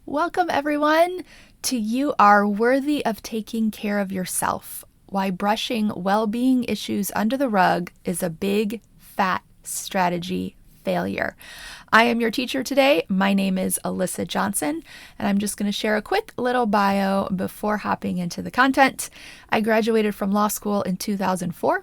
Welcome, everyone, to You Are Worthy of Taking Care of Yourself. Why brushing well-being issues under the rug is a big, fat strategy failure. I am your teacher today. My name is Alyssa Johnson, and I'm just going to share a quick little bio before hopping into the content. I graduated from law school in 2004.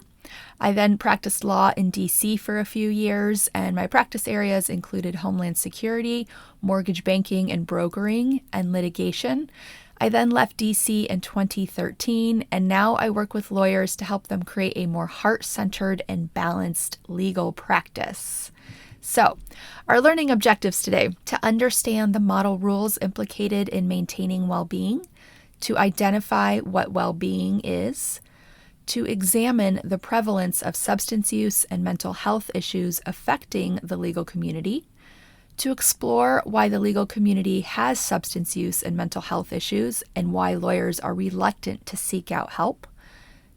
I then practiced law in DC for a few years, and my practice areas included homeland security, mortgage banking and brokering, and litigation. I then left DC in 2013, and now I work with lawyers to help them create a more heart-centered and balanced legal practice. So, our learning objectives today: to understand the model rules implicated in maintaining well-being, to identify what well-being is, to examine the prevalence of substance use and mental health issues affecting the legal community, to explore why the legal community has substance use and mental health issues and why lawyers are reluctant to seek out help,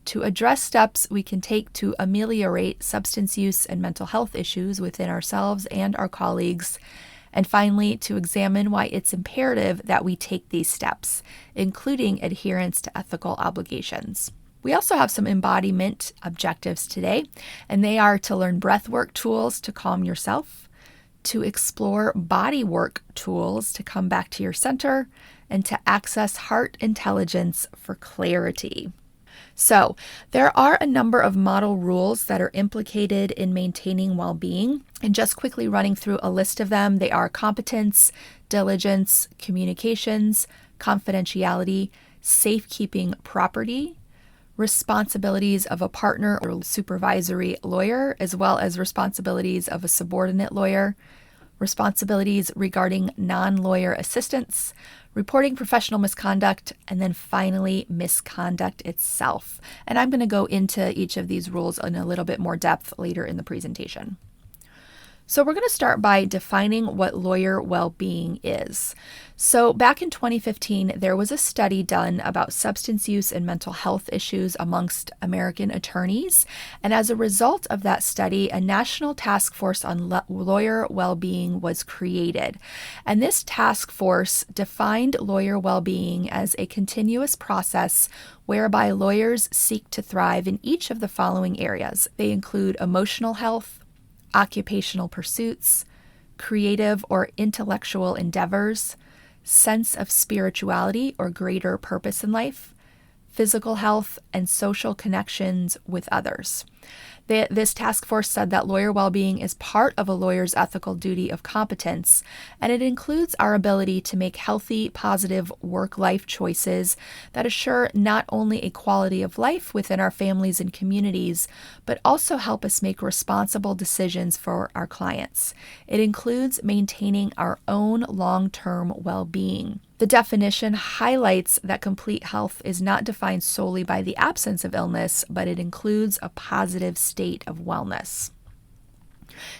to address steps we can take to ameliorate substance use and mental health issues within ourselves and our colleagues, and finally, to examine why it's imperative that we take these steps, including adherence to ethical obligations. We also have some embodiment objectives today, and they are to learn breathwork tools to calm yourself, to explore body work tools to come back to your center, and to access heart intelligence for clarity. So, there are a number of model rules that are implicated in maintaining well-being, and just quickly running through a list of them, they are competence, diligence, communications, confidentiality, safekeeping property, responsibilities of a partner or supervisory lawyer, as well as responsibilities of a subordinate lawyer, responsibilities regarding non-lawyer assistants, reporting professional misconduct, and then finally, misconduct itself. And I'm going to go into each of these rules in a little bit more depth later in the presentation. So we're going to start by defining what lawyer well-being is. So back in 2015, there was a study done about substance use and mental health issues amongst American attorneys. And as a result of that study, a national task force on lawyer well-being was created. And this task force defined lawyer well-being as a continuous process whereby lawyers seek to thrive in each of the following areas. They include emotional health, occupational pursuits, creative or intellectual endeavors, sense of spirituality or greater purpose in life, physical health, and social connections with others. This task force said that lawyer well-being is part of a lawyer's ethical duty of competence, and it includes our ability to make healthy, positive work-life choices that assure not only a quality of life within our families and communities, but also help us make responsible decisions for our clients. It includes maintaining our own long-term well-being. The definition highlights that complete health is not defined solely by the absence of illness, but it includes a positive state of wellness.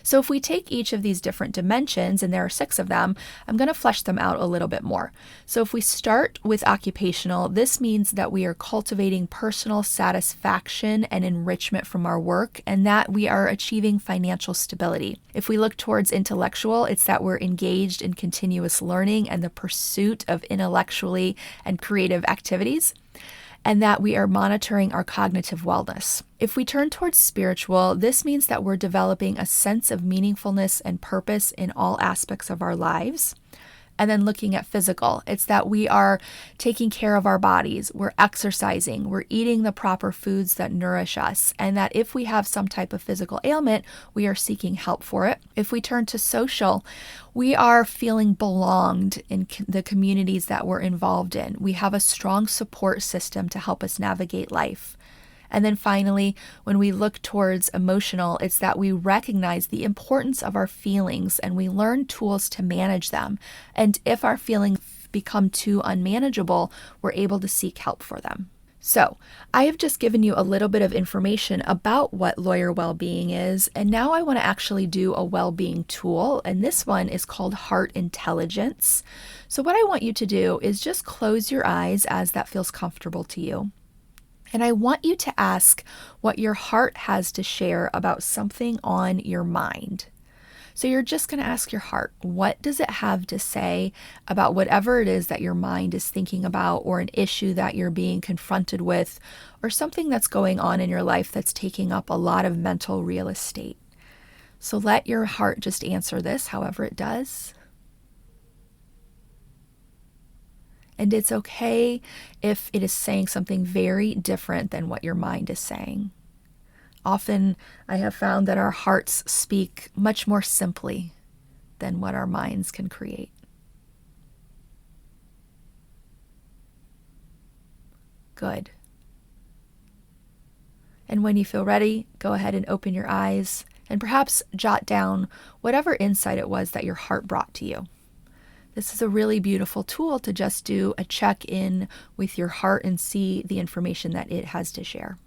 So if we take each of these different dimensions, and there are 6 of them, I'm going to flesh them out a little bit more. So if we start with occupational, this means that we are cultivating personal satisfaction and enrichment from our work, and that we are achieving financial stability. If we look towards intellectual, it's that we're engaged in continuous learning and the pursuit of intellectually and creative activities, and that we are monitoring our cognitive wellness. If we turn towards spiritual, this means that we're developing a sense of meaningfulness and purpose in all aspects of our lives. And then looking at physical, it's that we are taking care of our bodies, we're exercising, we're eating the proper foods that nourish us, and that if we have some type of physical ailment, we are seeking help for it. If we turn to social, we are feeling belonged in the communities that we're involved in. We have a strong support system to help us navigate life. And then finally, when we look towards emotional, it's that we recognize the importance of our feelings and we learn tools to manage them. And if our feelings become too unmanageable, we're able to seek help for them. So, I have just given you a little bit of information about what lawyer well-being is, and now I want to actually do a well-being tool, and this one is called Heart Intelligence. So what I want you to do is just close your eyes as that feels comfortable to you. And I want you to ask what your heart has to share about something on your mind. So you're just going to ask your heart, what does it have to say about whatever it is that your mind is thinking about, or an issue that you're being confronted with, or something that's going on in your life that's taking up a lot of mental real estate. So let your heart just answer this however it does. And it's okay if it is saying something very different than what your mind is saying. Often, I have found that our hearts speak much more simply than what our minds can create. Good. And when you feel ready, go ahead and open your eyes and perhaps jot down whatever insight it was that your heart brought to you. This is a really beautiful tool to just do a check-in with your heart and see the information that it has to share.